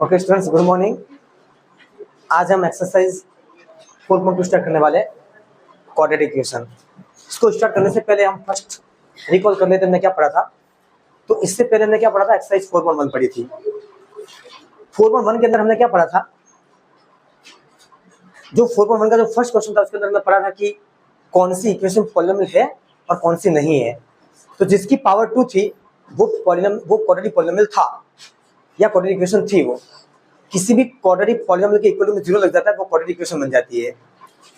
Okay students, good morning. आज हम exercise 4.2 start करने वाले हैं, क्वाड्रेटिक इक्वेशन। इसको स्टार्ट करने से पहले हम फर्स्ट रिकॉल कर लेते हैं हमने क्या पढ़ा था। तो इससे पहले हमने क्या पढ़ा था, एक्सरसाइज 4.1 पढ़ी थी। 4.1 के अंदर हमने क्या पढ़ा था, जो 4.1 का जो फर्स्ट क्वेश्चन था उसके अंदर हमने पढ़ा था कि कौन सी इक्वेशन पॉलिनोमियल है और कौन सी नहीं है। तो जिसकी पावर 2 थी वो क्वाड्रेटिक पॉलिनोमियल था या क्वाड्रेटिक इक्वेशन थी। वो किसी भी क्वाड्रेटिक पॉलिनोमियल के इक्वल में जीरो लग जाता है वो क्वाड्रेटिक इक्वेशन बन जाती है।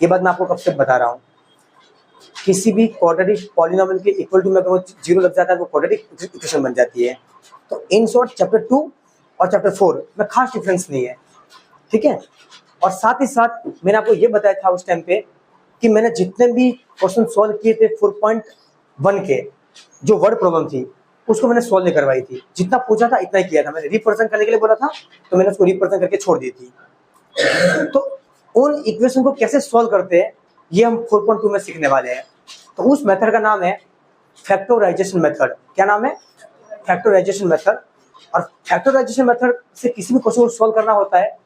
ये बात मैं आपको कब से बता रहा हूँ, किसी भी क्वाड्रेटिक पॉलिनोमियल के इक्वल टू में अगर वो जीरो लग जाता है वो क्वाड्रेटिक इक्वेशन बन जाती है। तो इन शॉर्ट चैप्टर 2 और चैप्टर 4 में खास डिफरेंस नहीं है, ठीक है। और साथ ही साथ मैंने आपको ये बताया था उस टाइम पे कि मैंने जितने भी क्वेश्चन सॉल्व किए थे 4.1 के जो वर्ड प्रॉब्लम थी उसको मैंने सॉल्व नहीं करवाई थी। जितना पूछा था इतना ही किया था। मैंने रिप्रेजेंट करने के लिए बोला था तो मैंने उसको रिप्रेजेंट करके छोड़ दी थी। तो उन इक्वेशन को कैसे सॉल्व करते हैं ये हम 4.2 में सीखने वाले हैं। तो उस मेथड का नाम है फैक्टराइजेशन मेथड। क्या नाम है? Factorisation method. और फैक्टराइजेशन मेथड से किसी भी क्वेश्चन को सॉल्व करना होता है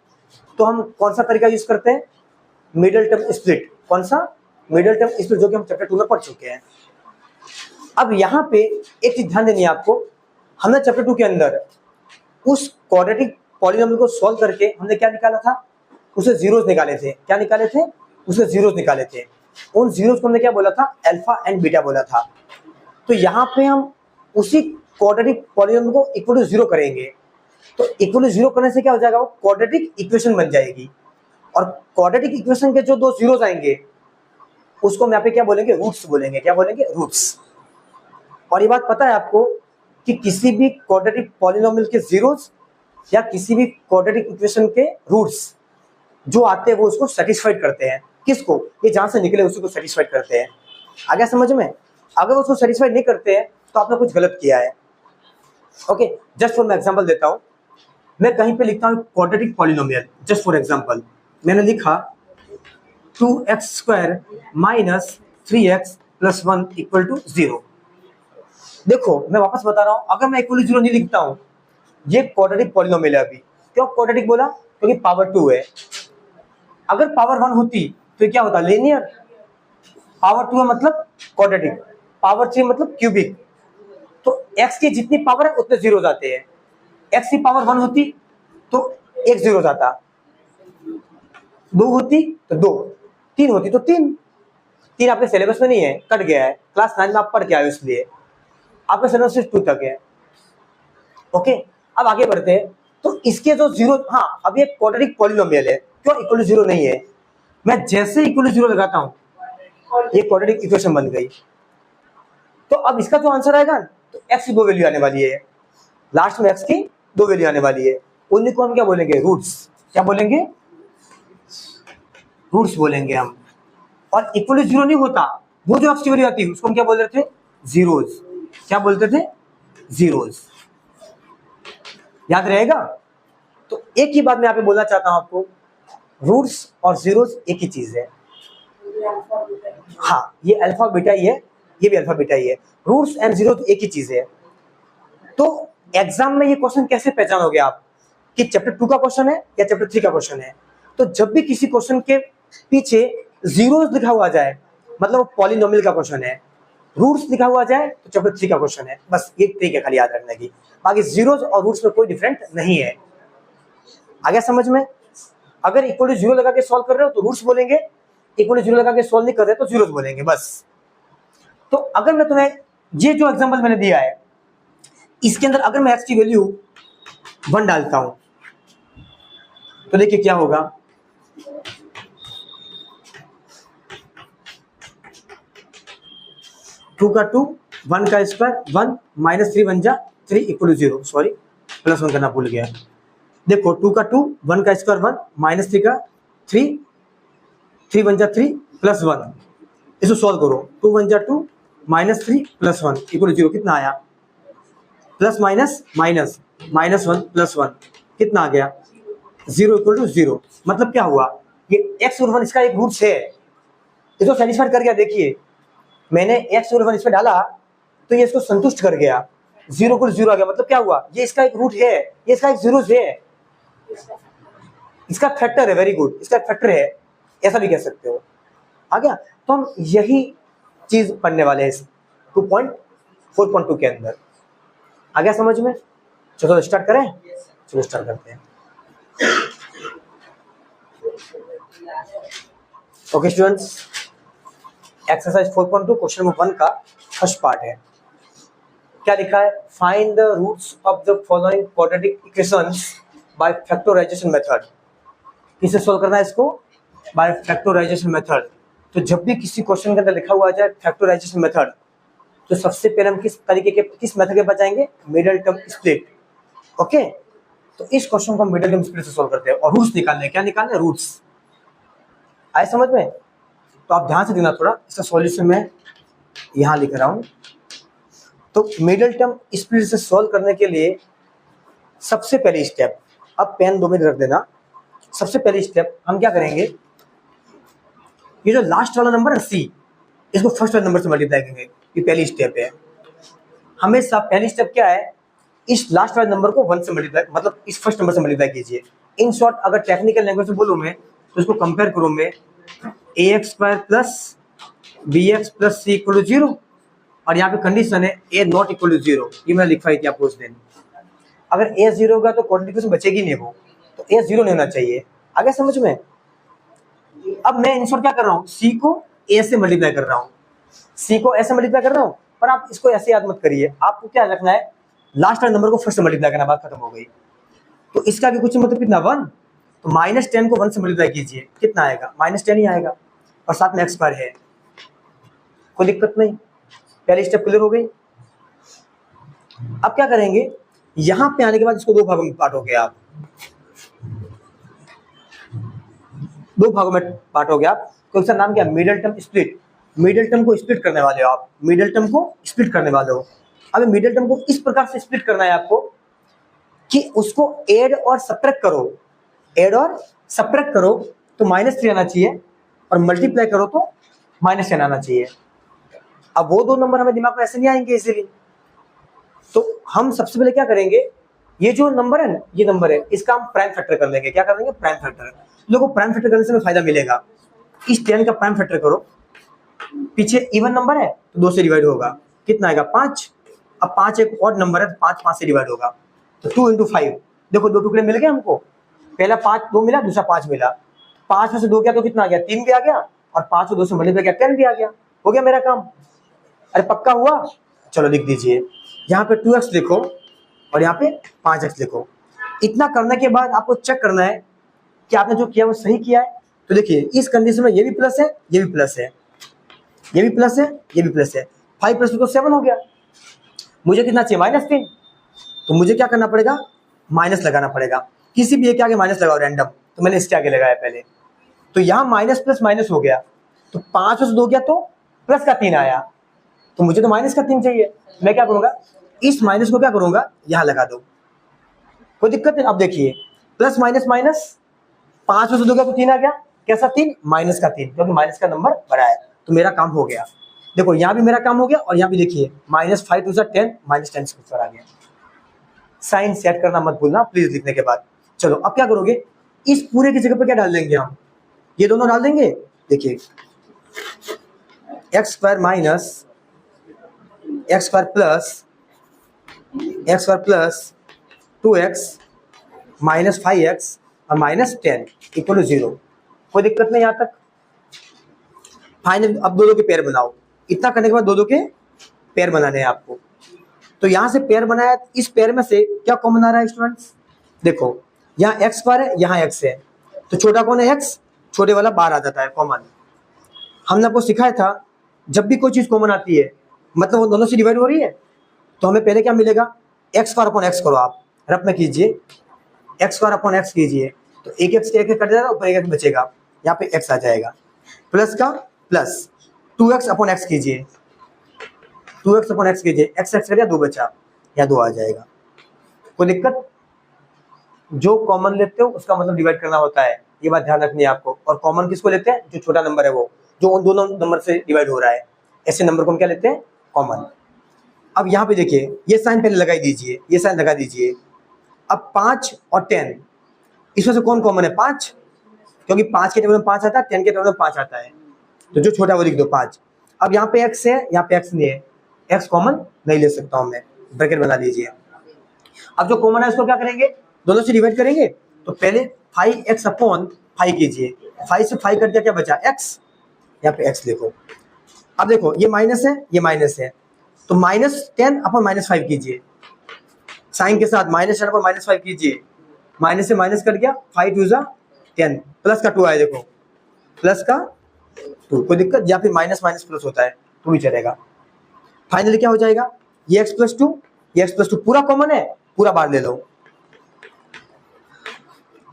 तो हम कौन सा तरीका यूज करते हैं? Middle term split. कौन सा? मिडिल टर्म स्प्लिट, जो कि हम चैप्टर 2 में पढ़ चुके हैं। अब यहाँ पे एक चीज ध्यान देनी है आपको, हमने चैप्टर 2 के अंदर उस क्वाड्रेटिक पॉलिनोमियल को सॉल्व करके हमने क्या निकाला था? उसे जीरोस निकाले थे। क्या निकाले थे? उसे जीरोस निकाले थे। उन जीरोस को हमने क्या बोला था? अल्फा एंड बीटा बोला था। तो यहाँ पे हम उसी क्वाड्रेटिक पॉलिनोमियल को इक्वल टू जीरो करेंगे। तो इक्वल टू जीरो करने से क्या हो जाएगा? वो क्वाड्रेटिक इक्वेशन बन जाएगी। और क्वाड्रेटिक इक्वेशन के जो दो जीरोस आएंगे उसको हम यहाँ पे क्या बोलेंगे? रूट्स बोलेंगे। क्या बोलेंगे? रूट्स। और ये बात पता है आपको कि किसी भी क्वाड्रेटिक पॉलिनोमियल के जीरोस या किसी भी क्वाड्रेटिक इक्वेशन के रूट्स जो आते हैं वो उसको सेटिस्फाइड करते हैं। किसको? ये जहां से निकले उसी को सेटिस्फाइड करते हैं। आ गया समझ में? अगर उसको सेटिस्फाइड नहीं करते हैं तो आपने कुछ गलत किया है। ओके, जस्ट फॉर मैं एग्जांपल देता हूं। मैं कहीं पे लिखता हूं quadratic polynomial. Just for example मैंने लिखा 2x² minus 3x plus 1 equal to 0। देखो मैं वापस बता रहा हूं, अगर मैं इक्वल टू 0 नहीं लिखता हूं ये क्वाड्रेटिक पॉलिनोमियल है। अभी क्यों क्वाड्रेटिक बोला? क्योंकि पावर 2 है। अगर पावर 1 होती तो क्या होता? लीनियर। पावर 2 है मतलब क्वाड्रेटिक, पावर 3 मतलब क्यूबिक। तो x की जितनी पावर है उतने जीरो जाते हैं। x की पावर 1 होती तो एक जीरो जाता, 2 होती तो 2, 3 होती तो 3 आपके सिलेबस में नहीं है, कट गया है। क्लास 9 में आप पढ़ के आए इसलिए आपका सिलेबस 2 तक है। ओके, अब आगे बढ़ते हैं। तो इसके जो जीरो, हाँ अभी एक क्वाड्रेटिक पॉलिनोमियल है, क्यों इक्वल टू जीरो नहीं है? मैं जैसे इक्वल टू जीरो लगाता हूं ये क्वाड्रेटिक इक्वेशन बन गई। तो अब इसका जो आंसर आएगा तो x की 2 वैल्यू आने वाली है, लास्ट में x की 2 वैल्यू आने वाली है। उन्हीं को हम क्या बोलेंगे? रूट्स। क्या बोलेंगे? रूट्स बोलेंगे हम। और इक्वल टू जीरो नहीं होता, वो जो x की वैल्यू आती है उसको हम क्या बोल रहे थे? जीरोस। क्या बोलते थे? जीरोस। याद रहेगा? तो एक ही बात मैं यहाँ पे बोलना चाहता हूं आपको, रूट्स और जीरोस एक ही चीज है। हाँ, ये अल्फा बीटा ही है, ये भी अल्फा बीटा ही है। रूट्स एंड जीरो एक ही चीज है। तो एग्जाम में ये क्वेश्चन कैसे पहचानोगे आप कि चैप्टर 2 का क्वेश्चन है या चैप्टर 3 का क्वेश्चन है? तो जब भी किसी क्वेश्चन के पीछे जीरोस लिखा हुआ जाए मतलब वो पॉलिनोमियल का क्वेश्चन है, रूट्स लिखा हुआ जाए तो चैप्टर 3 का क्वेश्चन है। बस ये ट्रिक है खाली याद रखने की, बाकी जीरोस और रूट्स में कोई डिफरेंट नहीं है। आ गया समझ में? अगर इक्वल टू जीरो लगा के सॉल्व कर रहे हो तो रूट्स बोलेंगे, इक्वल टू जीरो लगा के सॉल्व नहीं कर रहे तो जीरोस बोलेंगे बस। तो अगर मैं तुम्हें ये जो एग्जांपल मैंने दिया है इसके अंदर अगर मैं x की वैल्यू 1 डालता हूं तो देखिए क्या होगा। टू का 2, 1 का स्क्वायर 1 माइनस 3 बन जा 3 इक्वल टू 0। सॉरी प्लस 1 करना भूल गया। देखो 2 का 2, 1 का स्क्वायर 1 माइनस 3 का 3, 3 बन जा 3 प्लस 1। इसको सॉल्व करो। 2 बन जा 2 माइनस 3 प्लस 1 इक्वल टू 0। कितना आया? Plus minus minus minus 1 plus 1 कितना आ गया? 0 इक्वल टू 0। मतलब क्या हुआ? ये x और 1 इसका एक रूट्स है, इसको सेटिस्फाइड कर गया। देखिए मैंने x और 1 इसमें डाला तो ये इसको संतुष्ट कर गया, 0 इक्वल 0 आ गया। मतलब क्या हुआ? ये इसका एक रूट है, ये इसका एक जीरोस है। इसका फैक्टर है, वेरी गुड, इसका फैक्टर है, ऐसा भी कह सकते हो। आ गया। तो हम यही चीज पढ़ने वाले हैं 2.4.2 के अंदर। आ गया समझ में? चलो स्टार्ट करें, चलो स्टार्ट करते हैं। Okay students, exercise 4.2 question number 1 का फर्स्ट पार्ट है। क्या लिखा है? Find the roots of the following quadratic equations by factorisation method. किससे सोल्व करना है इसको? By factorisation method. तो जब भी किसी क्वेश्चन के अंदर लिखा हुआ जाए फैक्टराइजेशन मेथड, तो सबसे पहले हम किस तरीके के, किस मेथड के पास जाएंगे? Middle term split. ओके, तो इस क्वेश्चन को हम मिडिल टर्म स्प्लिट से सोल्व करते हैं और रूट्स निकालने। क्या निकालने? रूट्स। आए समझ में? तो आप ध्यान से देना थोड़ा, इसका सॉल्यूशन मैं यहां लिख रहा हूं। तो मिडिल टर्म स्प्लिट से सोल्व करने के लिए सबसे पहली स्टेप, अब पेन 2 मिनट रख देना। सबसे पहली स्टेप हम क्या करेंगे? ये जो लास्ट वाला नंबर है सी, इसको फर्स्ट वाले नंबर से मल्टीप्लाई करेंगे। ये पहली स्टेप है। हमेशा पहली स्टेप क्या है? इस लास्ट वाले नंबर को 1 से मल्टीप्लाई, मतलब इस फर्स्ट नंबर से मल्टीप्लाई कीजिए। इन शॉर्ट अगर टेक्निकल लैंग्वेज में बोलूं मैं, तो इसको कंपेयर करूं मैं ax² plus bx plus c equal to 0, और यहाँ पे कंडीशन है a नॉट इक्वल टू 0। ये मैंने लिखवाई थी आपको उस दिन। अगर a 0 होगा तो क्वाड्रेटिक इक्वेशन बचेगी नहीं, वो तो a 0 नहीं होना चाहिए। आगे समझ में? अब मैं इन शॉर्ट क्या कर रहा हूँ? c को a से मल्टीप्लाई कर रहा हूँ, c को a से मल्टीप्लाई कर रहा हूँ। पर आप इसको ऐसे याद मत करिए, आपको क्या रखना है? लास्ट वाले नंबर को फर्स्ट से मल्टीप्लाई करना, बात खत्म हो गई। तो इसका भी कुछ मतलब कितना? 1। तो -10 को 1 से मल्टीप्लाई कीजिए, कितना आएगा? -10 ही आएगा, और साथ में x स्क्वायर है, कोई दिक्कत नहीं। पहली स्टेप क्लियर हो गई। अब क्या करेंगे? यहां पे आने के बाद इसको 2 भागों में बांटोगे आप, 2 भागों में बांटोगे आप। तो इसका नाम क्या? Middle term split. Middle term को स्प्लिट करने वाले हो आप, मिडिल टर्म को स्प्लिट करने वाले हो। अब मिडिल टर्म को इस प्रकार से स्प्लिट करना है आपको कि उसको ऐड और सब्ट्रैक्ट करो, ऐड और सब्ट्रैक्ट करो तो -3 आना चाहिए, और मल्टीप्लाई करो तो -10 आना चाहिए। अब वो 2 नंबर हमें दिमाग में ऐसे नहीं आएंगे इजीली, तो हम सबसे पहले क्या करेंगे? ये जो नंबर है ना, ये नंबर है, इसका हम प्राइम फैक्टर कर लेंगे। क्या कर लेंगे? Prime factor. लोगों को प्राइम फैक्टर करने से हमें फायदा मिलेगा। इस 10 का प्राइम फैक्टर करो, पीछे इवन नंबर है तो 2 से डिवाइड होगा, कितना आएगा? 5। अब 5 एक ऑड नंबर है तो 5 से डिवाइड होगा, तो 2 × 5। देखो 2 टुकड़े मिल गए हमको, पहला 5 2 मिला, दूसरा 5 मिला। 5 में से 2 गया तो कितना आ गया? 3 भी आ गया, और 5 को 2 से मल्टीप्लाई किया 10 भी आ गया। हो गया मेरा काम। अरे पक्का हुआ? चलो लिख दीजिए, यहाँ पे 2x लिखो और यहाँ पे 5x लिखो। इतना करने के बाद आपको चेक करना है कि आपने जो किया वो सही किया है। तो देखिए इस कंडीशन में ये भी प्लस है, ये भी प्लस है, ये भी प्लस है, ये भी प्लस है। 5 + 2 तो 7 हो गया। मुझे कितना चाहिए? -3। तो मुझे क्या करना पड़ेगा? माइनस लगाना पड़ेगा। किसी भी एक के आगे माइनस लगाओ रैंडम, तो मैंने इसके आगे लगाया पहले, तो यहाँ माइनस प्लस माइनस हो गया। तो 5 में से 2 गया तो प्लस का 3 आया, तो मुझे तो माइनस का 3 चाहिए। मैं क्या करूंगा? इस माइनस को क्या करूंगा? यहाँ लगा दो, कोई दिक्कत नहीं। अब देखिए प्लस माइनस माइनस, 5 में से 2 गया तो 3 आ गया। कैसा 3? माइनस का 3, क्योंकि माइनस का नंबर बड़ा है। तो मेरा काम हो गया। देखो यहाँ भी मेरा काम हो गया, और यहाँ भी देखिए -5 × 2 = 10, -10 से ऊपर आ गया। साइन सेट करना मत भूलना प्लीज लिखने के बाद। चलो अब क्या करोगे? इस पूरे की जगह पे क्या डाल देंगे हम? ये दोनों डाल देंगे। देखिए x² - x² plus 2x -5x और -10 = 0। कोई दिक्कत नहीं यहाँ तक। फाइनल अब 2 के पेयर बनाओ। इतना करने के बाद 2 के पेयर बनाने हैं आपको। तो यहाँ से पेयर बनाया, इस पेयर में से क्या कॉमन आ रहा है स्टूडेंट्स? देखो यहाँ x² है, यहाँ x है, तो छोटा कौन है? x। छोटे वाला बाहर आ जाता है कॉमन। हमने आपको सिखाया था जब भी कोई चीज कॉमन आती है मतलब वो दोनों से डिवाइड हो रही है, तो हमें पहले क्या मिलेगा? x² x करो आप, रफ में कीजिए, x² x कीजिए, तो एक x के एक कट जाएगा, ऊपर एक बचेगा, यहाँ पे x आ जाएगा। प्लस का प्लस 2x x कीजिए, 2x x कीजिए, x कर दिया, 2 बचा, या 2 आ जाएगा। कोई दिक्कत? जो कॉमन लेते हो उसका मतलब डिवाइड करना होता है, ये बात ध्यान रखनी है आपको। और कॉमन किसको लेते हैं? जो छोटा नंबर है वो, जो उन दोनों नंबर से डिवाइड हो रहा है, ऐसे नंबर को हम क्या लेते हैं? कॉमन। अब यहाँ पे देखिए ये साइन पहले लगाई दीजिए, ये साइन लगा दीजिए। अब 5 और 10, इसमें से कौन कॉमन है? 5, क्योंकि 5 के टेबल में 5 आता है, 10 के टेबल में 5 आता है, तो जो छोटा वो लिख दो 5। अब यहाँ पे x है, यहाँ पे x नहीं है, x कॉमन नहीं ले सकता हूँ मैं, ब्रैकेट बना दीजिए। अब जो कॉमन है उसको क्या करेंगे, दोनों से डिवाइड करेंगे। तो पहले 5x अपॉन 5 कीजिए, 5 से 5 कर दिया, क्या बचा? x, यहाँ पे x लिखो। अब देखो ये माइनस है, ये माइनस है, तो -10 अपॉन -5 कीजिए, साइन के साथ -10 अपॉन -5 कीजिए, माइनस से माइनस कट गया, 5 2 जा 10, प्लस का 2 आया, देखो प्लस का 2, कोई दिक्कत? या फिर माइनस माइनस प्लस होता है तो भी चलेगा। फाइनली क्या हो जाएगा, ये x प्लस 2, ये x प्लस 2 पूरा कॉमन है, पूरा बार ले लो,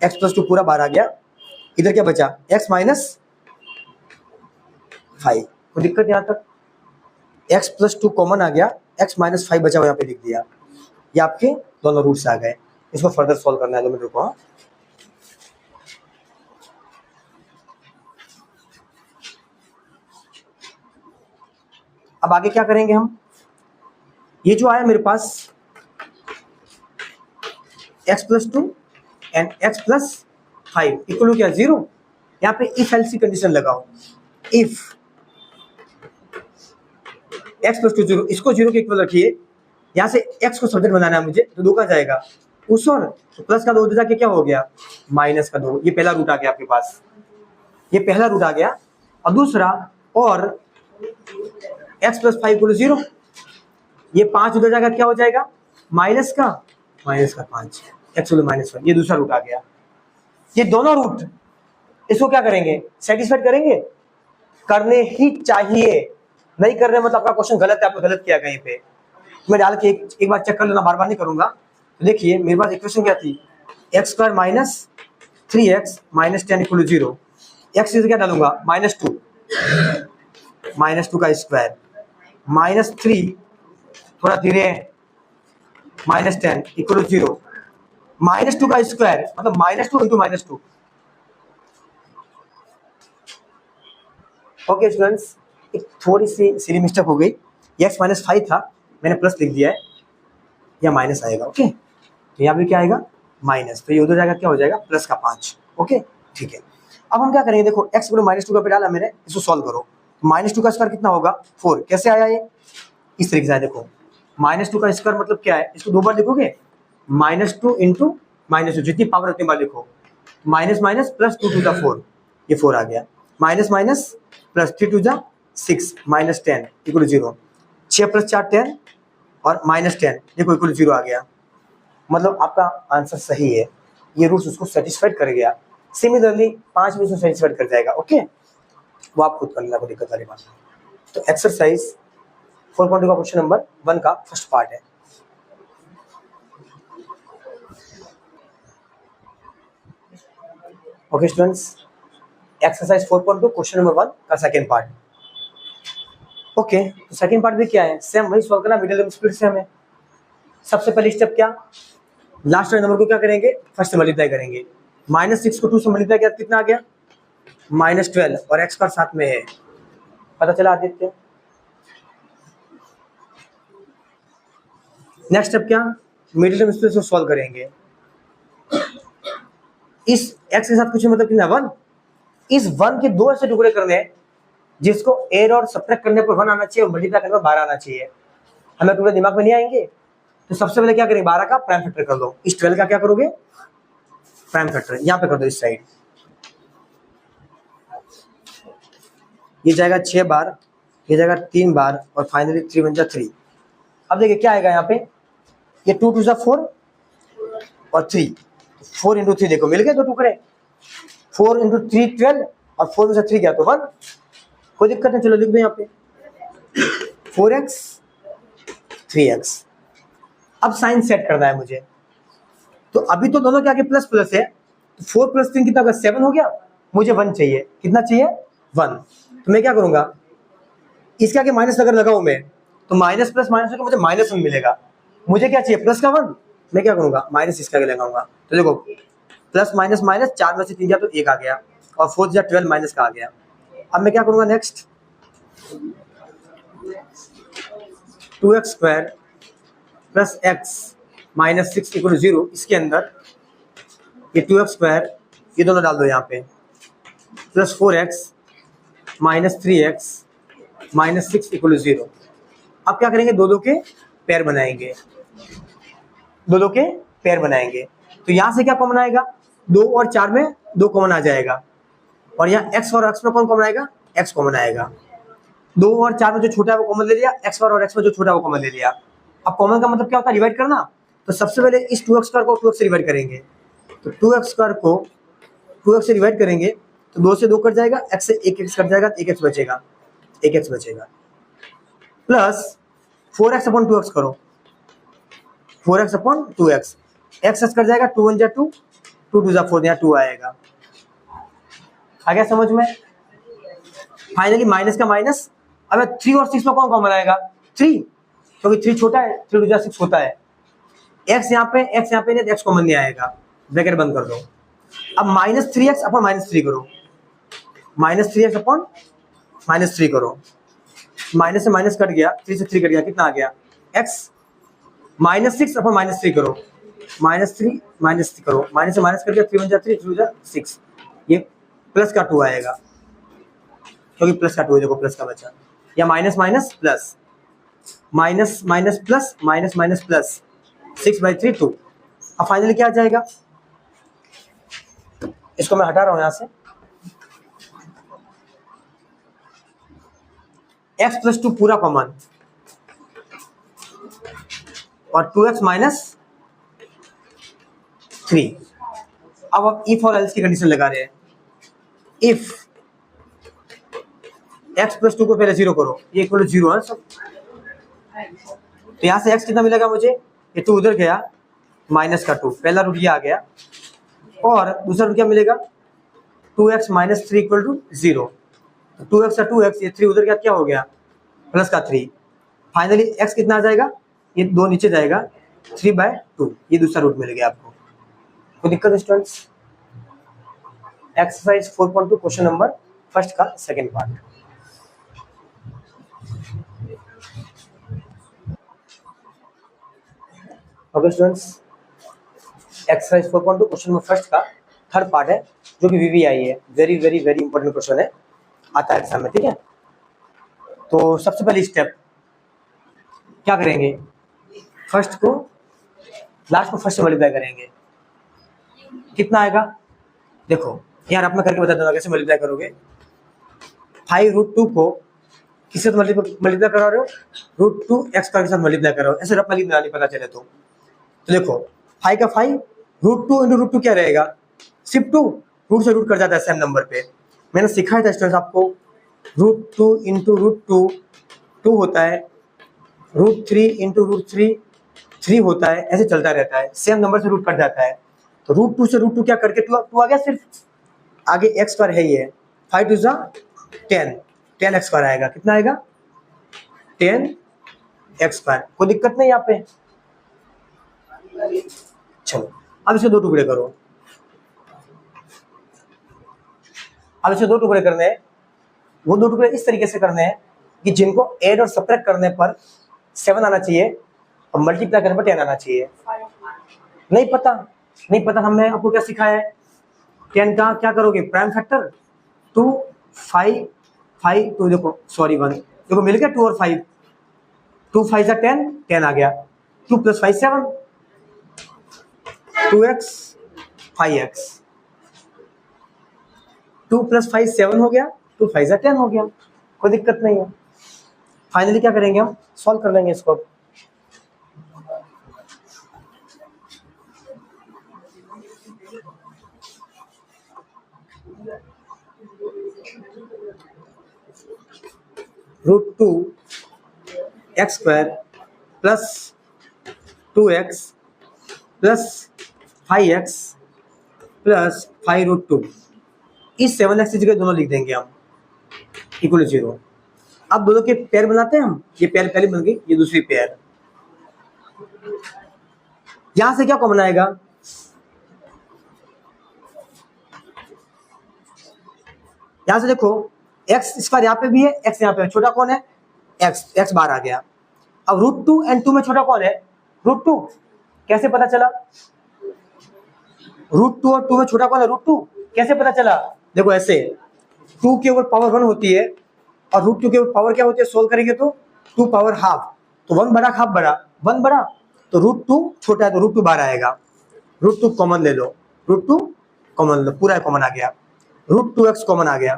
x प्लस 2 पूरा बार आ गया। इधर क्या बचा? x माइनस 5, कोई दिक्कत? यहाँ तक x प्लस 2 कॉमन आ गया, x माइनस 5 बचा हुआ यहाँ पे लिख दिया। ये आपके दोनों रूट्स आ गए, इसको फर्दर सॉल्व करना है, 2 मिनट रुको। अब आगे क्या करेंगे हम, ये जो आया मेरे पास x plus 2 and x plus 5 equal to क्या? 0। यहाँ पे इफ एल्स की कंडीशन लगाओ, इफ x प्लस 2 0, इसको 0 के इक्वल रखिए। यहाँ से x को सब्जेक्ट बनाना है मुझे, तो 2 का जाएगा उस और, तो प्लस का 2 उधर जाके क्या हो गया? माइनस का 2। ये पहला रूट आ गया आपके पास, ये पहला रूट आ गया। और दूसरा, और x प्लस 5 इक्वल 0, ये 5 उधर जाएगा, क्या हो जाएगा? माइनस का 5, x माइनस 1, ये दूसरा रूट आ गया। ये दोनों रूट, इसको क्या करेंगे? सेटिस्फाइड करेंगे, करने ही चाहिए। नहीं कर रहे मतलब आपका क्वेश्चन गलत है, आपने गलत किया कहीं पे। मैं डाल के एक बार चेक कर लेना, बार बार नहीं करूंगा। तो देखिए मेरे पास इक्वेशन क्या थी, x² minus 3x minus 10 equal 0। X क्या डालूंगा? -2 का स्क्वायर, -3 थोड़ा धीरे, -10 इक्वल 0, -2 का स्क्वायर मतलब -2 इंटू -2। ओके स्टूडेंट्स, एक थोड़ी सी सिली मिस्टेक हो गई, x माइनस 5 था, मैंने प्लस लिख दिया है, या माइनस आएगा। ओके, तो यहाँ पे क्या आएगा? माइनस, तो ये उधर जाएगा, क्या हो जाएगा? प्लस का 5। ओके ठीक है। अब हम क्या करेंगे, देखो x को -2 का पे डाला मैंने, इसको सॉल्व करो। -2 का स्क्वायर कितना होगा? 4। कैसे आया ये? इस तरीके से आया, देखो -2 का स्क्वायर मतलब क्या है, इसको 2 बार लिखोगे, -2 इंटू -2, जितनी पावर उतनी बार लिखो, माइनस माइनस प्लस 2 टू 4, ये 4 आ गया, minus minus plus 3 to 6 minus 10 equal 0, 6 plus 4 10 और -10 देखो इक्वल 0 आ गया। मतलब आपका आंसर सही है, ये रूल्स उसको सेटिस्फाइड कर गया। सिमिलरली 5 में उसको सेटिस्फाइड कर जाएगा। ओके, वो आप खुद कर लेना, कोई दिक्कत वाली बात नहीं। तो एक्सरसाइज 4.2 का क्वेश्चन नंबर 1 का फर्स्ट पार्ट है। Okay students, exercise 4.2 question number 1 का सेकंड पार्ट। ओके, तो सेकंड पार्ट भी क्या है, सेम वही सॉल्व करना, मिडिल स्प्लिट से हमें। सबसे पहले स्टेप क्या, लास्ट वाले नंबर को क्या करेंगे, फर्स्ट से मल्टीप्लाई करेंगे। -6 को 2 से मल्टीप्लाई किया कितना आ गया? -12, और x का साथ में है, पता चला आदित्य। नेक्स्ट स्टेप क्या, मिडिल टर्म स्प्लिट को सॉल्व करेंगे। इस x के साथ कुछ मतलब कितना? 1। इस 1 के 2 ऐसे टुकड़े करने हैं जिसको ऐड और सब्ट्रैक्ट करने पर 1 आना चाहिए और मल्टीप्लाई करने पर 12 आना चाहिए। हमें टुकड़े दिमाग में नहीं आएंगे, तो सबसे पहले क्या करेंगे, 12 का प्राइम फैक्टर कर दो। इस 12 का क्या करोगे? प्राइम फैक्टर यहाँ पे कर दो, इस साइड। ये जाएगा 6 बार, ये जाएगा 3 बार, और फाइनली 3 बन जाए 3। अब देखिए क्या आएगा यहाँ पे, ये 2 2 4 और 3, 4 इंटू 3 देखो मिल गए 2 टुकड़े, 4 इंटू 3 12, और 4 में से 3 गया तो 1, कोई दिक्कत नहीं। चलो लिख दो यहाँ पे 4x 3x। अब साइन सेट करना है मुझे, तो अभी तो दोनों क्या के प्लस प्लस है, तो 4 प्लस 3 कितना होगा? 7 हो गया। मुझे 1 चाहिए, कितना चाहिए? 1। तो मैं क्या करूंगा, इसके आगे माइनस अगर लगाऊं मैं, तो माइनस प्लस माइनस होकर मुझे -1 मिलेगा। मुझे क्या चाहिए? प्लस का 1। मैं क्या करूंगा, माइनस इसके आगे लगाऊंगा। तो देखो प्लस माइनस माइनस, 4 में से 3 गया तो 1 आ गया, और 4 या 12 माइनस का आ गया। अब मैं क्या करूंगा next, 2x² plus x -6 equal 0, इसके अंदर ये 2x² ये दोनों डाल दो यहाँ पे, plus 4x minus 3x minus 6 equal 0। अब क्या करेंगे, दो दो के पेयर बनाएंगे, दो दो के पेयर बनाएंगे। तो यहाँ से क्या कॉमन आएगा, 2 और 4 में 2 कॉमन आ जाएगा, और यहाँ x और x में कौन कॉमन आएगा, x कॉमन आएगा। 2 और 4 में जो छोटा है वो कॉमन ले लिया, x और x में जो छोटा है वो कॉमन ले लिया। अब कॉमन का मतलब क्या होता है, डिवाइड करना। तो सबसे पहले इस 2x² को 2x से डिवाइड करेंगे, तो 2x² को 2x से डिवाइड करेंगे तो 2 से 2 कट जाएगा, x से 1x कट जाएगा, 1x बचेगा, 1x बचेगा, प्लस 4x अपॉन 2x करो, 4x upon 2x, x cut जाएगा, 2 1 जा 2, 2 2 जा 4, यहाँ 2 आएगा। आ गया समझ में। फाइनली माइनस का माइनस, अब 3 और 6 में कौन कॉमन आएगा, 3, क्योंकि 3 छोटा है, 3 2 जा 6 होता है। x यहाँ पे नहीं, x कॉमन नहीं आएगा, ब्रैकेट बंद कर दो। अब माइनस 3x अपॉन माइनस 3 करो, माइनस 3x अपॉन माइनस 3 करो, माइनस से माइनस कट गया, 3 से 3 कट गया, कितना आ गया x, माइनस 6 अपॉन माइनस 3 करो, माइनस 3 माइनस 3 करो, माइनस से माइनस कट गया, 3 1 जा 3, 3 2 जा 6, ये प्लस का 2 आएगा, क्योंकि प्लस का 2 है, देखो प्लस का बचा, या minus minus plus, minus minus plus, minus minus plus, 6/3 2। अब फाइनली क्या आ जाएगा, इसको मैं हटा रहा हूं यहां से, x प्लस 2 पूरा कॉमन, और 2x माइनस 3। अब आप इफ और एल्स की कंडीशन लगा रहे हैं, इफ x प्लस 2 को पहले 0 करो, ये इक्वल 0 है सब, तो यहां से x कितना मिलेगा मुझे, ये 2 उधर गया, माइनस का 2, पहला रूट ये आ गया, और दूसरा रूट क्या मिलेगा, 2x माइनस 3 इक्वल टू 0, तो 2x का 2x, ये 3 उधर गया, क्या हो गया, प्लस का 3। फाइनली x कितना आ जाएगा, ये 2 नीचे जाएगा, 3/2, ये दूसरा रूट मिल गया आपको। कोई दिक्कत students. Exercise 4.2 question number first का second part. Okay students, exercise 4.2 question number first का थर्ड पार्ट है, जो कि VVI है, very very very important question है, आता है एग्जाम में, ठीक है। तो सबसे पहली स्टेप क्या करेंगे, फर्स्ट को लास्ट को फर्स्ट से मल्टीप्लाई करेंगे, कितना आएगा, देखो यार आप मैं करके बता दूंगा कैसे मल्टीप्लाई करोगे। 5√2 को किससे मल्टीप्लाई करा रहे हो, √2x के साथ मल्टीप्लाई करो, ऐसे रफ वाली बनानी पता चले तो देखो 5 का 5, √2 इंटू √2 क्या रहेगा, सिर्फ 2, रूट से रूट कर जाता है सेम नंबर पे। मैंने सिखाया था स्टूडेंट्स आपको, √2 इंटू √2 2 होता है, √3 इंटू √3 3 होता है, ऐसे चलता रहता है, सेम नंबर से रूट कट जाता है। तो √2 से √2 क्या करके 2 आ गया, सिर्फ आगे x स्क्वायर है, ये 5 2 जा 10, 10x स्क्वायर आएगा, कितना आएगा 10x स्क्वायर। कोई दिक्कत नहीं यहाँ पे। चलो अब इसे 2 टुकड़े करो, अब इसे 2 टुकड़े करने हैं, वो 2 टुकड़े इस तरीके से करने हैं कि जिनको ऐड और सब्ट्रैक्ट करने पर 7 आना चाहिए और मल्टीप्लाई करने पर 10 आना चाहिए। नहीं पता हमने आपको क्या सिखाया है, 10 का क्या करोगे, प्राइम फैक्टर 2 5 5 2, देखो सॉरी 1, देखो मिल गया 2 और 5, 2 5 जा 10, 10 आ गया, 2 + 5 7, 2x 5x, 2 + 5 7 हो गया, 2 5 जा 10 हो गया, कोई दिक्कत नहीं है। फाइनली क्या करेंगे, हम सॉल्व कर लेंगे इसको। √2x square plus 2x plus 5x plus 5√2, इस 7x की जगह दोनों लिख देंगे हम, इक्वल 0। अब दोनों के पेयर बनाते हैं हम, ये पेयर पहले बन गई, ये दूसरी पेयर। यहां से क्या कॉमन आएगा, यहां से देखो x स्क्वायर यहाँ पे भी है, x यहाँ पे है, छोटा कौन है, x बाहर आ गया। अब √2 and 2 में छोटा कौन है, √2, कैसे पता चला, √2 और 2 में छोटा कौन है? √2। कैसे पता चला? देखो ऐसे, 2 के ऊपर पावर 1 होती है और √2 के ऊपर पावर क्या होती है? सोल्व करेंगे तो 2 पावर हाफ, तो 1 बड़ा हाफ बड़ा, 1 बड़ा, तो √2 छोटा है तो √2 बाहर आएगा। √2 कॉमन ले लो, √2 कॉमन लो, पूरा कॉमन आ गया, √2x कॉमन आ गया,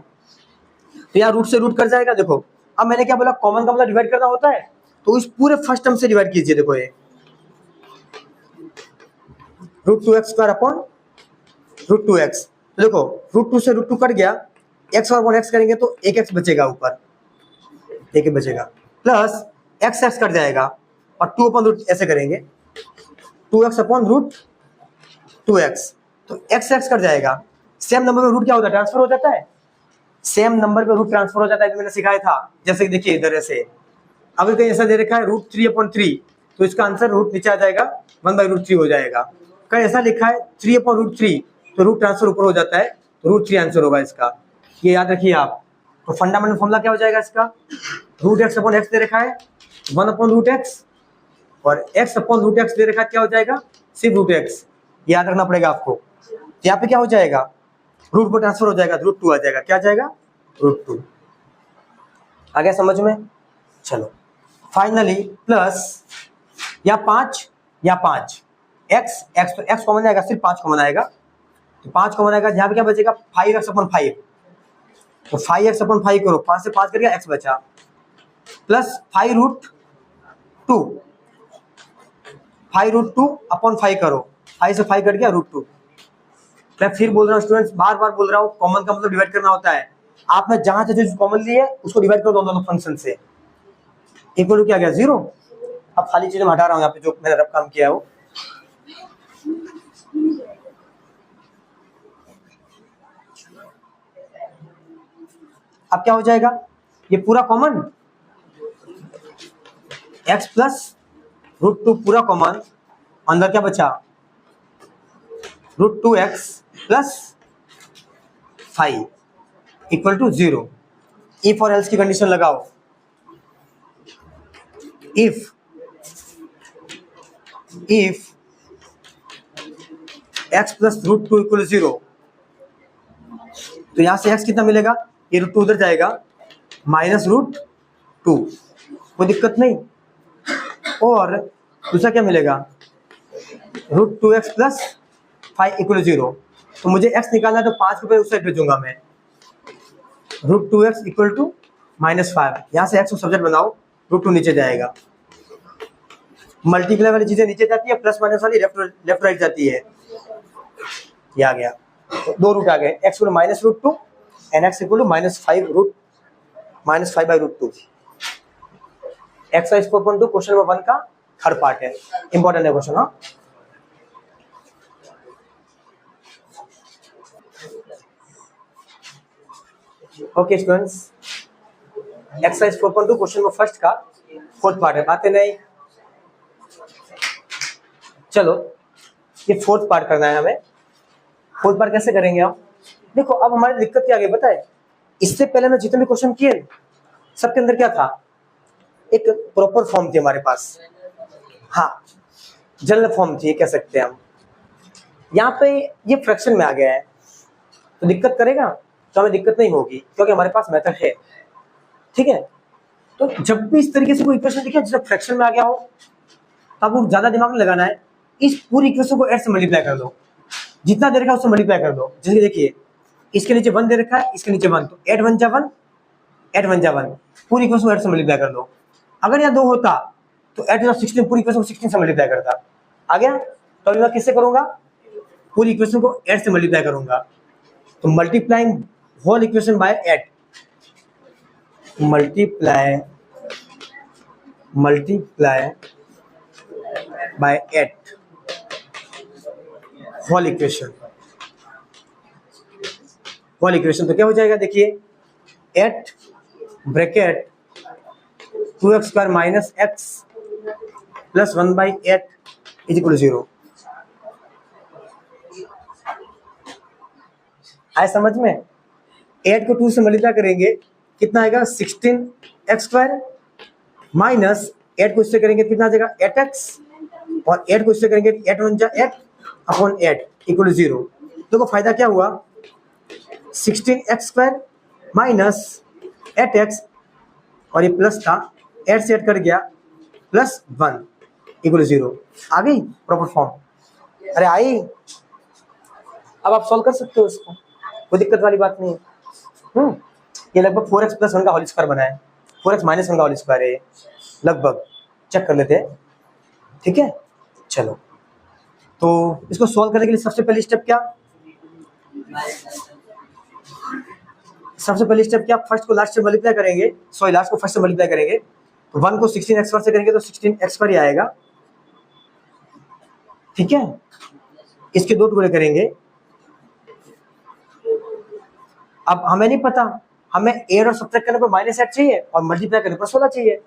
तो यहाँ रूट से रूट कट जाएगा। देखो अब मैंने क्या बोला, कॉमन का मतलब डिवाइड करना होता है, तो इस पूरे फर्स्ट टर्म से डिवाइड कीजिए। देखो ये √2x स्क्वायर अपॉन √2x, तो देखो √2 से √2 कट गया, x और 1x करेंगे तो एक x बचेगा, ऊपर एक बचेगा, प्लस x कट जाएगा और 2 अपॉन रूट ऐसे करेंगे, 2x अपॉन √2x, तो x कट जाएगा। सेम नंबर में रूट क्या होता है? ट्रांसफर हो जाता है, सेम नंबर पे रूट ट्रांसफर हो जाता है, मैंने सिखाया था। जैसे कि देखिए इधर ऐसे, अगर कहीं ऐसा दे रखा है √3 अपॉन 3, तो इसका आंसर रूट नीचे आ जाएगा, 1/√3 हो जाएगा। कहीं ऐसा लिखा है 3 अपॉन √3, तो रूट ट्रांसफर ऊपर हो जाता है, तो √3 आंसर होगा इसका, ये याद रखिए आप। तो फंडामेंटल फॉर्मूला क्या हो जाएगा इसका? √x अपॉन x दे रखा है 1 अपॉन √x, और x अपॉन √x दे रखा है क्या हो जाएगा? सिर्फ √x, याद रखना पड़ेगा आपको। यहाँ पे क्या हो जाएगा? रूट को ट्रांसफर हो जाएगा, √2 आ जाएगा, क्या आ जाएगा? √2 आ गया समझ में? चलो फाइनली प्लस या 5 या 5 x तो x कॉमन आएगा, सिर्फ 5 कॉमन आएगा, तो 5 कॉमन आएगा, यहाँ पे क्या बचेगा? 5x अपॉन 5, तो 5x अपॉन 5 करो, 5 से 5 कर गया, x बचा, प्लस 5√2, 5√2 अपॉन 5 करो, 5 से 5 कट गया, √2। मैं फिर बोल रहा हूँ स्टूडेंट्स, बार बार बोल रहा हूँ, कॉमन का मतलब डिवाइड करना होता है। आपने जहां से जो कॉमन ली है उसको डिवाइड करो दोनों फंक्शन से, इक्वल टू क्या गया? 0। अब खाली चीजें मैं हटा रहा हूँ यहाँ पे, जो मैंने रफ काम किया है वो। अब क्या हो जाएगा? ये पूरा कॉमन, x प्लस √2 पूरा कॉमन, अंदर क्या बचा? √2x plus 5 equal to 0। If और एल्स की कंडीशन लगाओ, इफ x प्लस √2 इक्वल 0, तो यहां से x कितना मिलेगा? ये √2 उधर जाएगा, माइनस √2, कोई दिक्कत नहीं। और दूसरा क्या मिलेगा? √2x प्लस 5 इक्वल 0, तो मुझे x निकालना है, तो 5 रुपए उस साइड भेजूंगा मैं, √2x इक्वल टू -5, यहाँ से x को सब्जेक्ट बनाओ, √2 नीचे जाएगा, मल्टीप्लाई वाली चीजें नीचे जाती है, प्लस माइनस वाली लेफ्ट राइट जाती है, ये आ गया, तो 2 रूट आ गए, x equal -√2 and x equal to -5/√2। Exercise 4.2 question number 1 का थर्ड पार्ट है, इंपॉर्टेंट है क्वेश्चन। हाँ okay students, exercise 4.2 question number first का फोर्थ पार्ट है, बातें नहीं। चलो ये फोर्थ पार्ट करना है हमें। फोर्थ पार्ट कैसे करेंगे हम? देखो अब हमारी दिक्कत क्या आ गई पता है? इससे पहले मैं जितने भी क्वेश्चन किए सबके अंदर क्या था? एक प्रॉपर फॉर्म थी हमारे पास, हाँ जनरल फॉर्म थी कह सकते हैं हम। यहाँ पे ये फ्रैक्शन में आ गया है, तो दिक्कत करेगा? तो हमें दिक्कत नहीं होगी, क्योंकि हमारे पास मेथड है, ठीक है। तो जब भी इस तरीके से कोई इक्वेशन दिखे जिसमें फ्रैक्शन में आ गया हो, तब वो ज्यादा दिमाग नहीं लगाना है, इस पूरी इक्वेशन को 8 से मल्टीप्लाई कर दो, जितना दे रखा है उससे मल्टीप्लाई कर दो। जैसे देखिए इसके नीचे 1 दे रखा है, इसके नीचे 1, तो 8 1 जा 1, 8 1 जा 1, पूरी इक्वेशन को 8 से मल्टीप्लाई कर दो। अगर यहाँ 2 होता तो 8 16, पूरी इक्वेशन को 16 से मल्टीप्लाई करता, आ गया। तो अभी मैं किससे करूंगा? पूरी इक्वेशन को 8 से मल्टीप्लाई करूंगा, तो multiplying whole equation by 8, multiply by 8 whole equation, तो क्या हो जाएगा? देखिए 8 bracket 2x square minus x plus 1/8 is equal 0। आए समझ में? 8 को 2 से मल्टीप्लाई करेंगे कितना आएगा? 16x स्क्वायर माइनस 8 को इससे करेंगे कितना आ जाएगा? 8x, और 8 को इससे करेंगे 8 1 जा 8 अपॉन 8, इक्वल टू 0। देखो फायदा क्या हुआ, 16x² माइनस 8x, और ये प्लस था 8 से 8 कट गया प्लस 1 इक्वल टू 0। आ गई प्रॉपर फॉर्म? अरे आई। अब आप सॉल्व कर सकते हो इसको, कोई दिक्कत वाली बात नहीं है। ये लगभग 4x प्लस 1 का होल स्क्वायर बना है, 4x माइनस 1 का होल स्क्वायर है लगभग, चेक कर लेते हैं। ठीक है, चलो तो इसको सॉल्व करने के लिए सबसे पहली स्टेप क्या, फर्स्ट को लास्ट से मल्टीप्लाई करेंगे, सॉरी लास्ट को फर्स्ट से मल्टीप्लाई करेंगे। तो 1 को 16x² से करेंगे तो 16x² ही आएगा। ठीक है, इसके 2 टुकड़े करेंगे। अब हमें नहीं पता, हमें ऐड और सब्ट्रैक्ट करने पर -8 चाहिए और मल्टीप्लाई करने पर 16 चाहिए।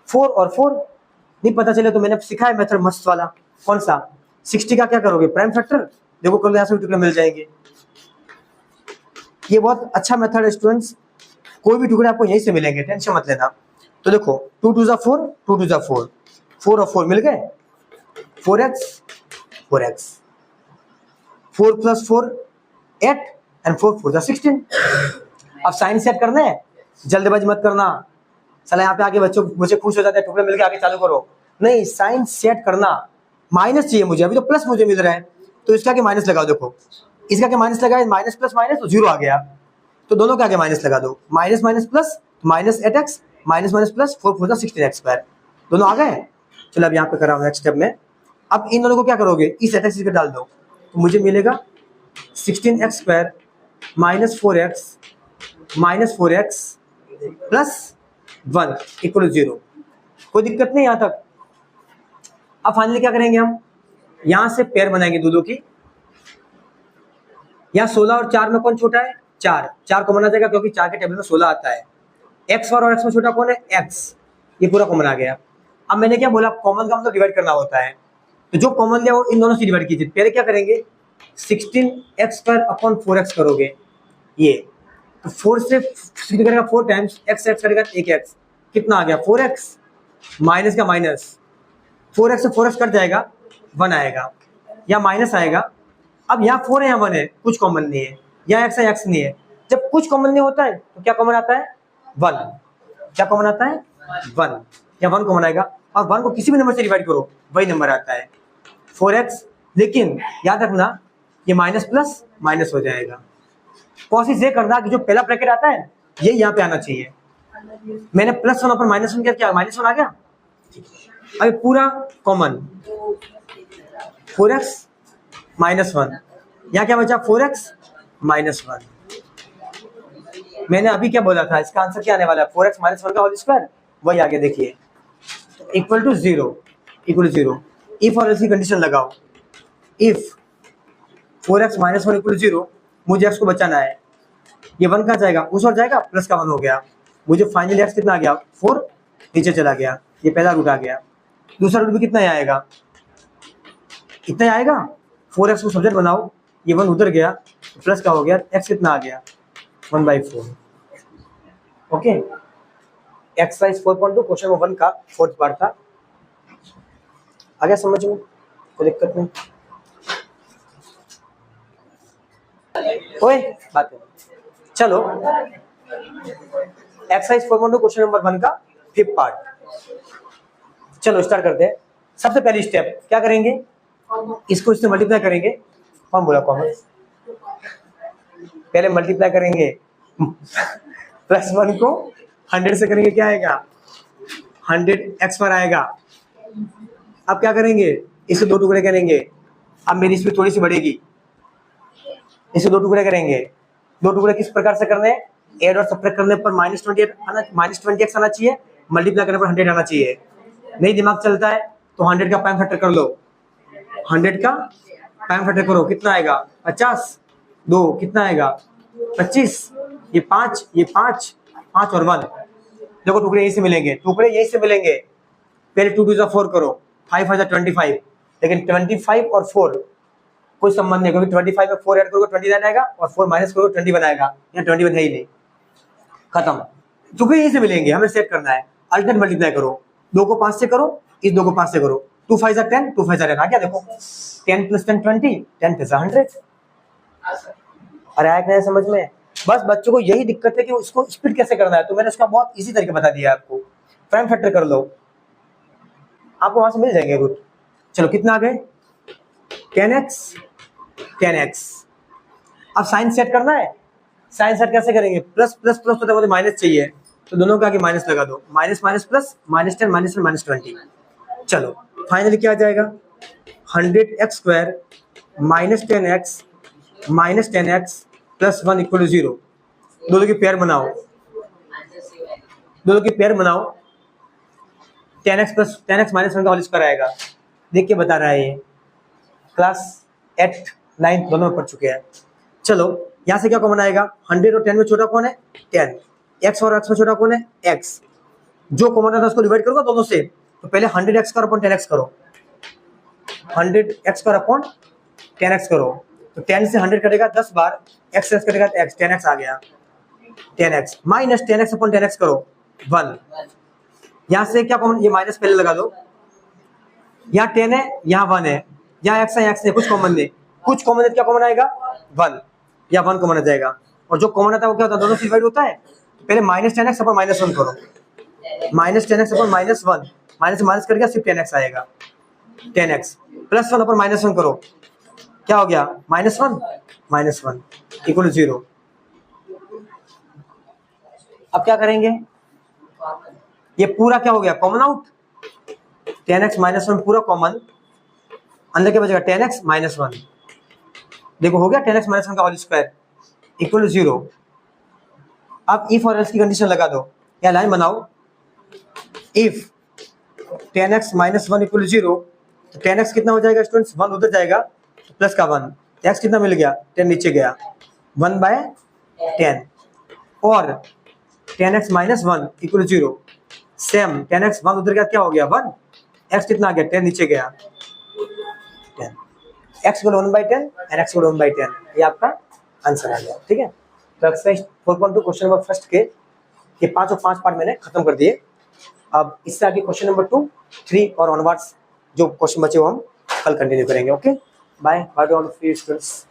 4 और 4 नहीं पता चले तो मैंने सिखाया मेथड मस्त वाला। कौन सा? 60 का क्या करोगे, प्राइम फैक्टर। देखो कल यहाँ से टुकड़े मिल जाएंगे। ये बहुत अच्छा मेथड है स्टूडेंट्स, कोई भी टुकड़े आपको यहीं से मिलेंगे, टेंशन मत लेना। तो देखो 2 2 4, 2 2 4, 4 और 4 मिल गए, 4x 4x, 4 + 4 8 एंड 4 4 16। अब साइन सेट करना है, जल्दबाजी मत करना। चला यहाँ पे आगे बच्चों मुझे खुश हो जाते हैं, टुकड़े मिल गए आगे चालू करो। नहीं, साइन सेट करना। माइनस चाहिए मुझे, अभी तो प्लस मुझे मिल रहा है, तो इसका के माइनस लगाओ। देखो इसका के माइनस लगाए, माइनस प्लस माइनस तो 0 आ गया, तो दोनों के आगे माइनस लगा दो। Minus minus plus -8x, minus minus plus 4 4 16x², दोनों आ गए। चलो अब यहाँ पे कर रहा हूँ नेक्स्ट स्टेप में। अब इन दोनों को क्या करोगे, इस 8x को डाल दो, तो मुझे मिलेगा 16x² minus 4x plus 1 equal 0। कोई दिक्कत नहीं यहाँ तक। अब फाइनली क्या करेंगे, हम यहां से पेयर बनाएंगे दो की। यहाँ 16 और 4 में कौन छोटा है, 4 कॉमन आ जाएगा क्योंकि 4 के टेबल में 16 आता है। x और x में छोटा कौन है, x, ये पूरा कॉमन आ गया। अब मैंने क्या बोला, कॉमन का मतलब डिवाइड करना होता है, तो जो कॉमन लिया वो इन दोनों से डिवाइड कीजिए। पहले क्या करेंगे, 16x² अपॉन 4x करोगे, ये तो 4 से 16 करेगा 4 टाइम्स, x करेगा 1x, कितना आ गया 4x, माइनस का माइनस, 4x से 4x कट जाएगा, 1 आएगा, या माइनस आएगा। अब यहाँ 4 है यहाँ 1 है, कुछ कॉमन नहीं है, यहाँ x है x नहीं है। जब कुछ कॉमन नहीं होता है तो क्या कॉमन आता है, 1। क्या कॉमन आता है, 1, या 1 कॉमन आएगा। और 1 को किसी भी नंबर से डिवाइड करो वही नंबर आता है 4x। लेकिन याद रखना ये माइनस प्लस माइनस हो जाएगा। कोशिश ये करना कि जो पहला ब्रैकेट आता है ये यहाँ पे आना चाहिए। मैंने +1 पर -1 क्या, -1 आ गया। अभी पूरा कॉमन 4x -1, यहाँ क्या बचा 4x -1। मैंने अभी क्या बोला था, इसका आंसर क्या आने वाला है, 4x -1 का होल स्क्वायर, वही आगे देखिए, इक्वल टू 0। इफ और एल्स की कंडीशन लगाओ। इफ 4x -1 इक्वल टू 0, मुझे x को बचाना है, ये 1 का जाएगा, उस और जाएगा, प्लस का 1 हो गया। मुझे फाइनली x कितना आ गया, 4 नीचे चला गया, ये पहला रूट आ गया। दूसरा रूट भी कितना आएगा, इतना ही आएगा। 4x को सब्जेक्ट बनाओ, ये 1 उधर गया, प्लस का हो गया, x कितना आ गया 1/4। ओके, एक्सरसाइज 4.2 क्वेश्चन नंबर 1 का 4th पार्ट था। आ गया समझ में, कोई दिक्कत नहीं। ओए बात है, चलो एक्सरसाइज 4.2 क्वेश्चन नंबर 1 का 5th पार्ट, चलो स्टार्ट करते हैं। सबसे पहली स्टेप क्या करेंगे, इसको इससे मल्टीप्लाई करेंगे। कौन बोला कॉमन, पहले मल्टीप्लाई करेंगे +1 को 100 से करेंगे, क्या आएगा 100x पर आएगा। अब क्या करेंगे, इसे 2 टुकड़े करेंगे। अब मेरी स्पीड थोड़ी सी बढ़ेगी, इसे 2 टुकड़े करेंगे। 2 टुकड़े किस प्रकार से करने हैं, ऐड और सब्ट्रैक्ट करने पर -20x आना चाहिए, मल्टीप्लाई करने पर 100 आना चाहिए। नहीं दिमाग चलता है तो 100 का प्राइम फैक्टर कर लो, 100 का प्राइम फैक्टर करो, कितना आएगा 50, 2 कितना आएगा 25, ये 5 और 1। देखो टुकड़े यहीं से मिलेंगे, पहले 2 2 4 करो, 5 5 25, लेकिन 25 और 4 कोई संबंध नहीं, क्योंकि 25 में 4 ऐड करोगे 29 आएगा और 4 माइनस करोगे 21 आएगा, यहाँ 21 है ही नहीं, खत्म। टुकड़े यहीं से मिलेंगे, हमें सेट करना है। अल्टरनेट मल्टीप्लाई करो, 2 को 5 से करो, इस 2 को 5 से करो, 2 5 जा 10, 2 5 जा 10 आ गया। देखो 10 + 10 20, 10 + 100। अरे आया कि नहीं समझ में? बस बच्चों को यही दिक्कत है कि उसको स्प्लिट कैसे करना है, तो मैंने उसका बहुत इजी तरीका बता दिया आपको। प्राइम फैक्टर कर लो, आपको वहां से मिल जाएंगे रूट। चलो कितना आ गए? 10x 10x। अब साइन सेट करना है। साइन सेट कैसे करेंगे? प्लस प्लस प्लस तो मुझे माइनस चाहिए, तो दोनों के आगे माइनस लगा दो। Minus minus plus, -10 -10 -20। चलो फाइनली क्या आ जाएगा? 100x² -10x -10x + 1 = 0। दोनों की पेयर बनाओ, दोनों की पेयर बनाओ। 10x + 10x - 1 का होल स्क्वायर आएगा। देख के बता रहा है ये, क्लास 8 9 दोनों में पढ़ चुके हैं। चलो यहाँ से क्या कॉमन आएगा? 100 और 10 में छोटा कौन है? 10। x और x में छोटा कौन है? x। जो कॉमन आता है उसको डिवाइड करूंगा दोनों से, तो पहले 100x² / 10x करो, 100x² / 10x करो, तो 10 से 100 कटेगा 10 बार, x कटेगा तो x, 10x आ गया। 10x - 10x / 10x करो 1। यहाँ से क्या कॉमन? ये माइनस पहले लगा दो। यहाँ 10 है, यहाँ 1 है, यहाँ x है, x है, कुछ कॉमन नहीं। कुछ कॉमन है, क्या कॉमन आएगा? 1 या 1 कॉमन आ जाएगा। और जो कॉमन आता है वो क्या होता है? दोनों से डिवाइड होता है। तो पहले -10x / -1 करो, -10x / -1, माइनस से माइनस कर गया, सिर्फ 10x आएगा। 10x + 1 / -1 करो, क्या हो गया? -1 -1 = 0। अब क्या करेंगे? ये पूरा क्या हो गया? Common out. 10x - 1 पूरा कॉमन, अंदर क्या बचेगा? 10x - 1। देखो हो गया 10x - 1 का होल स्क्वायर = 0। अब इफ और एल्स की कंडीशन लगा दो, या लाइन बनाओ। इफ 10x - 1 = 0, तो 10x कितना हो जाएगा स्टूडेंट्स? 1 उधर जाएगा, तो प्लस का 1, x कितना मिल गया? 10 नीचे गया, 1/10। और 10x - 1 = 0, सेम 10x 1 उधर गया, क्या हो गया? 1। x कितना आ गया? 10 नीचे गया, 10। x = 1/10 और x = 1/10। ये आपका आंसर आ गया। ठीक है, तो एक्सरसाइज 4.2 क्वेश्चन नंबर फर्स्ट के ये 5 और 5 पार्ट मैंने खत्म कर दिए। अब इससे आगे क्वेश्चन नंबर 2 3 और ऑनवर्ड्स जो क्वेश्चन बचे वो हम कल कंटिन्यू करेंगे। Okay, bye bye to all of you students.